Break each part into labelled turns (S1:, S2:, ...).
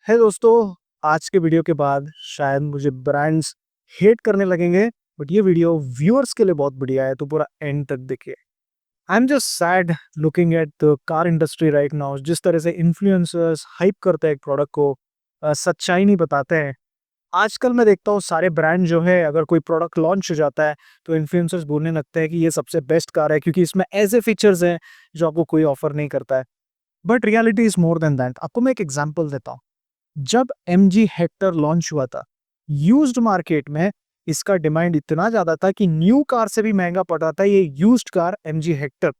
S1: है दोस्तों, आज के वीडियो के बाद शायद मुझे ब्रांड्स हेट करने लगेंगे, बट ये वीडियो व्यूअर्स के लिए बहुत बढ़िया है, तो पूरा एंड तक देखिए। I am just sad looking at the car industry right now. जिस तरह से इन्फ्लुएंसर्स हाइप करते हैं एक प्रोडक्ट को, सच्चाई नहीं बताते हैं। आजकल मैं देखता हूँ सारे ब्रांड जो है, अगर कोई प्रोडक्ट लॉन्च हो जाता है तो इन्फ्लुएंसर्स बोलने लगते हैं कि ये सबसे बेस्ट कार है क्योंकि इसमें ऐसे फीचर्स हैं जो आपको कोई ऑफर नहीं करता है। But reality is more than that. आपको मैं एक एग्जांपल देता हूँ। जब MG हेक्टर लॉन्च हुआ था, यूज्ड मार्केट में इसका डिमांड इतना ज्यादा था कि न्यू कार से भी महंगा पड़ रहा था ये यूज्ड कार MG हेक्टर।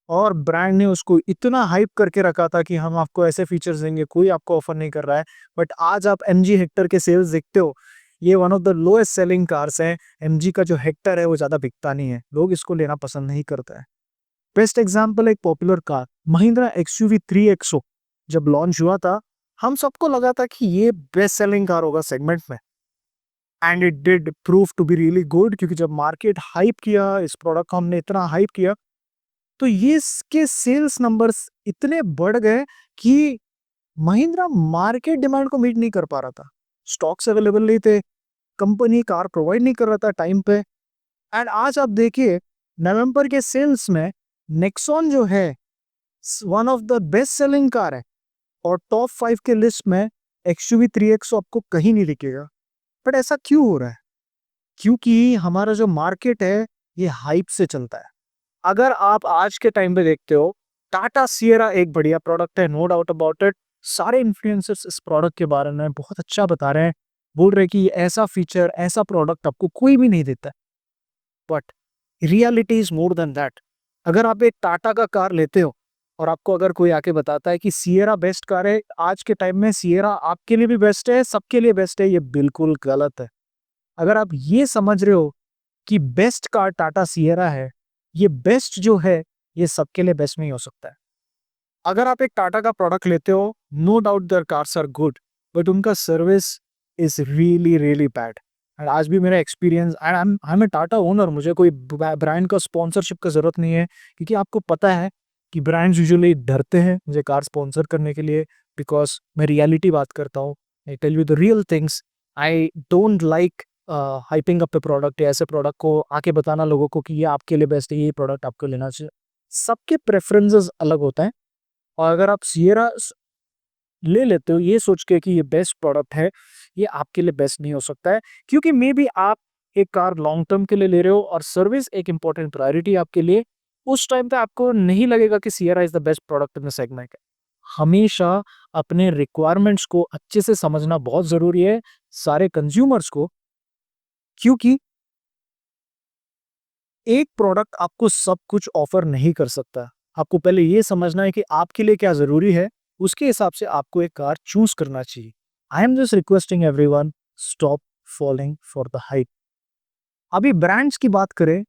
S1: और ब्रांड ने उसको इतना हाइप करके रखा था कि हम आपको ऐसे फीचर्स देंगे, कोई आपको ऑफर नहीं कर रहा है। बट आज आप MG हेक्टर के सेल्स देखते हो, ये one of the lowest selling cars है। MG का जो हेक्टर है वो ज्यादा बिकता नहीं है, लोग इसको लेना पसंद नहीं करते हैं। बेस्ट एग्जाम्पल एक popular car Mahindra XUV 3XO जब लॉन्च हुआ था, हम सबको लगा था कि ये बेस्ट सेलिंग कार होगा सेगमेंट में। And it did prove to be really good, क्योंकि जब मार्केट हाइप किया, इस प्रोडक्ट को हमने इतना हाइप किया, तो ये इसके सेल्स नंबर्स इतने बढ़ गए कि महिंद्रा मार्केट डिमांड को मीट नहीं कर पा रहा था। स्टॉक्स अवेलेबल नहीं थे, कंपनी कार प्रोवाइड नहीं कर रहा था टाइम पे। एंड आज आप देखिए, नवंबर के सेल्स में नेक्सॉन जो है one of the best selling car है, और टॉप 5 के लिस्ट में XUV 3XO आपको कहीं नहीं दिखेगा। बट ऐसा क्यों हो रहा है? क्योंकि हमारा जो मार्केट है ये हाइप से चलता है। अगर आप आज के टाइम पे देखते हो, टाटा सियरा एक बढ़िया प्रोडक्ट है, नो डाउट अबाउट इट। सारे इन्फ्लुएंसर्स इस प्रोडक्ट के बारे में बहुत अच्छा बता रहे हैं, बोल रहे हैं कि ये ऐसा फीचर, ऐसा प्रोडक्ट आपको कोई भी नहीं देता। But reality is more than that. अगर आप एक टाटा का कार लेते हो और आपको अगर कोई आके बताता है कि सियरा बेस्ट कार है, आज के टाइम में सियरा आपके लिए भी बेस्ट है, सबके लिए बेस्ट है, ये बिल्कुल गलत है। अगर आप ये समझ रहे हो कि बेस्ट कार टाटा सियरा है, ये बेस्ट जो है ये सबके लिए बेस्ट नहीं हो सकता है। अगर आप एक टाटा का प्रोडक्ट लेते हो, no doubt there cars are good, but उनका service is really really bad. And आज भी मेरा experience, and I am a Tata owner, मुझे कोई ब्रांड का स्पॉन्सरशिप का जरूरत नहीं है, क्योंकि आपको पता है कि ब्रांड्स यूजुअली डरते हैं मुझे कार स्पॉन्सर करने के लिए, बिकॉज मैं रियलिटी बात करता हूँ। I tell you the real things. I don't like hyping up a product, या ऐसे प्रोडक्ट को आके बताना लोगों को कि ये आपके लिए बेस्ट है, ये प्रोडक्ट आपको लेना चाहिए। सबके प्रेफरेंसेस अलग होते हैं। और अगर आप सियरा ले लेते हो ये सोच के कि ये बेस्ट प्रोडक्ट है, ये आपके लिए बेस्ट नहीं हो सकता है, क्योंकि मे बी आप एक कार लॉन्ग टर्म के लिए ले रहे हो और सर्विस एक इंपॉर्टेंट प्रायोरिटी आपके लिए। उस टाइम पे आपको नहीं लगेगा कि Sierra is the best product in the segment. हमेशा अपने रिक्वायरमेंट्स को अच्छे से समझना बहुत जरूरी है, सारे कंज्यूमर्स को। क्योंकि एक प्रोडक्ट आपको सब कुछ ऑफर नहीं कर सकता। आपको पहले ये समझना है कि आपके लिए क्या जरूरी है, उसके हिसाब से आपको एक कार चूज करना चाहिए। I am just requesting everyone, stop following for the hype. अभी ब्रांड्स की बात करें,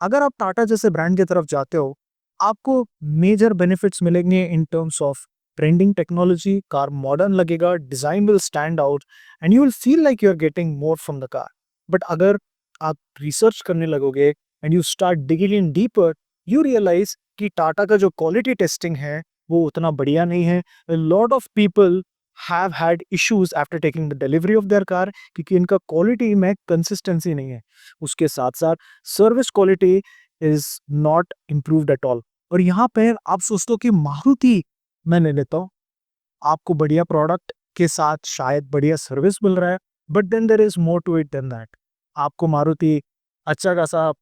S1: अगर आप टाटा जैसे ब्रांड की तरफ जाते हो, आपको मेजर बेनिफिट्स मिलेंगे in terms of trending technology, car modern लगेगा, design will stand out, and you will feel like you are getting more from the car. But अगर आप रिसर्च करने लगोगे and you start digging in deeper, you realize कि टाटा का जो quality testing है वो उतना बढ़िया नहीं है। Lot of people have had issues after taking the delivery of their car, क्योंकि इनका क्वालिटी में कंसिस्टेंसी नहीं है। उसके साथ साथ service quality is not improved at all. और यहाँ पे आप सोचते हो कि मारुति मैं ले लेता हूँ, आपको बढ़िया प्रोडक्ट के साथ शायद बढ़िया सर्विस मिल रहा है, but then there is more to it than that. आपको मारुति अच्छा खासा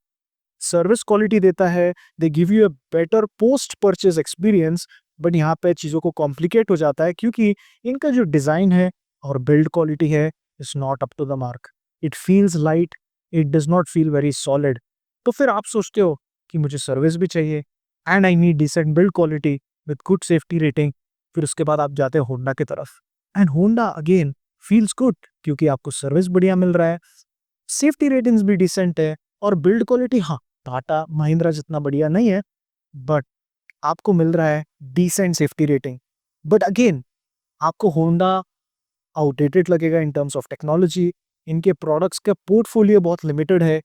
S1: सर्विस क्वालिटी देता है, they give you a better post purchase experience. But यहाँ पे चीज़ों को कॉम्प्लिकेट हो जाता है, क्योंकि इनका जो डिज़ाइन है और बिल्ड क्वालिटी है is not up to the mark. It feels light, it does not feel very solid. तो फिर आप सोचते हो कि मुझे सर्विस भी चाहिए and I need decent build quality with good safety rating. फिर उसके बाद आप जाते हैं होंडा की तरफ, and Honda again feels good, क्योंकि आपको सर्विस बढ़िया मिल रहा है, सेफ्टी रेटिंग्स भी डिसेंट है, और बिल्ड क्वालिटी हाँ टाटा महिंद्रा जितना बढ़िया नहीं है, बट आपको मिल रहा है decent safety rating. But again आपको होंडा आउटडेटेड लगेगा इन टर्म्स ऑफ टेक्नोलॉजी। इनके प्रोडक्ट्स का पोर्टफोलियो बहुत लिमिटेड है,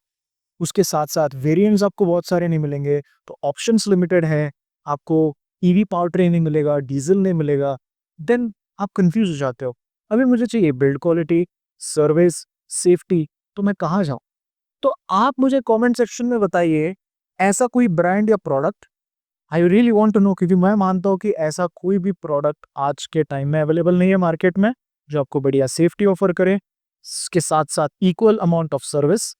S1: उसके साथ साथ वेरिएंट्स आपको बहुत सारे नहीं मिलेंगे, तो ऑप्शंस लिमिटेड है। आपको ईवी पावर ट्रेन नहीं मिलेगा, डीजल नहीं मिलेगा। देन आप कंफ्यूज हो जाते हो। अभी मुझे चाहिए बिल्ड क्वालिटी, सर्विस, सेफ्टी, तो मैं कहाँ जाऊँ? तो आप मुझे कमेंट सेक्शन में बताइए, ऐसा कोई ब्रांड या product I really want to know, क्योंकि मैं मानता हूँ कि ऐसा कोई भी प्रोडक्ट आज के टाइम में अवेलेबल नहीं है मार्केट में, जो आपको बढ़िया सेफ्टी ऑफर करे, इसके साथ-साथ equal amount of service,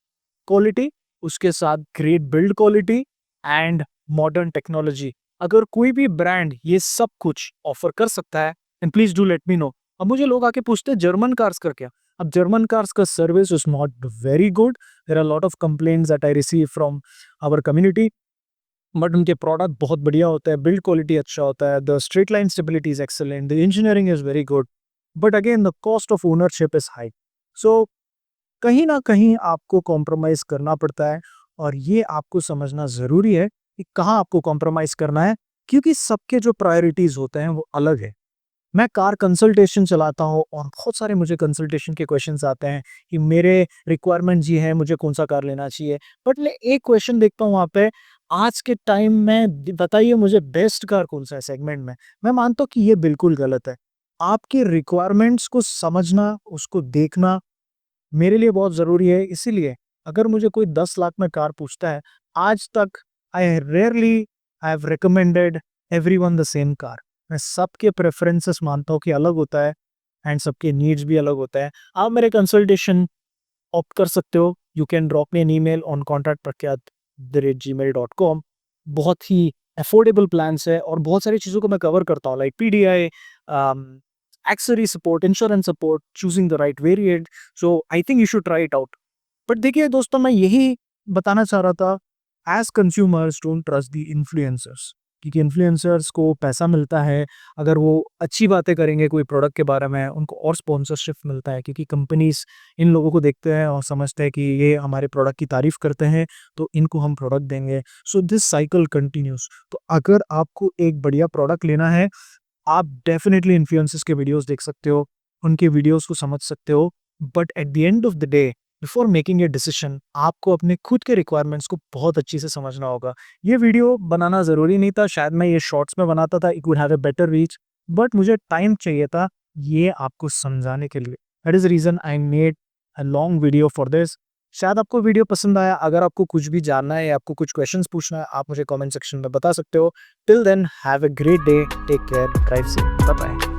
S1: quality, उसके साथ great build quality and modern technology. अगर कोई भी ब्रांड ये सब कुछ ऑफर कर सकता है, then please do let me know. अब मुझे लोग आके पूछते हैं जर्मन कार्स का क्या? अब जर्मन कार्स का service is not very good. There are lot of complaints that I receive from our community, but उनके प्रोडक्ट बहुत बढ़िया होता है, बिल्ड क्वालिटी अच्छा होता है, the straight line stability is excellent, the engineering is very good, but again the cost of ownership is high. So कहीं ना कहीं आपको कॉम्प्रोमाइज करना पड़ता है, और ये आपको समझना जरूरी है कि कहाँ आपको कॉम्प्रोमाइज करना है, क्योंकि सबके जो प्रायोरिटीज होते हैं वो अलग है। मैं कार कंसल्टेशन चलाता हूँ और बहुत सारे मुझे कंसल्टेशन के क्वेश्चंस आते हैं कि मेरे रिक्वायरमेंट जी है, मुझे कौन सा कार लेना चाहिए। बट मैं एक क्वेश्चन देखता हूँ वहाँ पे, आज के टाइम में बताइए मुझे बेस्ट कार कौन सा है सेगमेंट में। मैं मानता हूँ कि ये बिल्कुल गलत है। आपके रिक्वायरमेंट्स को समझना, उसको देखना मेरे लिए बहुत ज़रूरी है। इसीलिए अगर मुझे कोई 10 लाख में कार पूछता है, आज तक I have recommended everyone the same car. मैं सबके प्रेफ़रेंसेस मानता हूँ कि अलग होता है, एंड सबके नीड्स भी अलग होता है। आप मेरे कंसल्टेशन ऑप्ट कर सकते हो। You can drop me an email on contact@gmail.com। बहुत ही अफोर्डेबल प्लान्स है और बहुत सारी चीज़ों को मैं कवर करता हूँ, like PDI, accessory support, insurance support, choosing the right variant. So I think you should try it out. But देखिए दोस्तों, मैं यही बताना चाह रहा था, as consumers don't trust the influencers, क्योंकि इन्फ्लुएंसर्स को पैसा मिलता है। अगर वो अच्छी बातें करेंगे कोई प्रोडक्ट के बारे में, उनको और स्पॉन्सरशिप मिलता है, क्योंकि कंपनीज इन लोगों को देखते हैं और समझते हैं कि ये हमारे प्रोडक्ट की तारीफ करते हैं, तो इनको हम प्रोडक्ट देंगे। So this cycle continuous. तो अगर आपको एक बढ़िया प्रोडक्ट लेना है, आप डेफिनेटली इन्फ्लुएंसर्स के वीडियोस देख सकते हो, उनके वीडियोस को समझ सकते हो। But at the end of the day, before making a decision, आपको अपने खुद के रिक्वायरमेंट्स को बहुत अच्छी से समझना होगा। ये वीडियो बनाना ज़रूरी नहीं था, शायद मैं ये शॉर्ट्स में बनाता था, it would have a better reach, but मुझे टाइम चाहिए था ये आपको समझाने के लिए। That is the reason I made a long video for this. शायद आपको वीडियो पसंद आया। अगर आपको कुछ भी जानना है या आपको कुछ क्वेश्चंस पूछना है, आप मुझे कमेंट सेक्शन में बता सकते हो। Till then, have a great day, take care, drive safe, bye bye.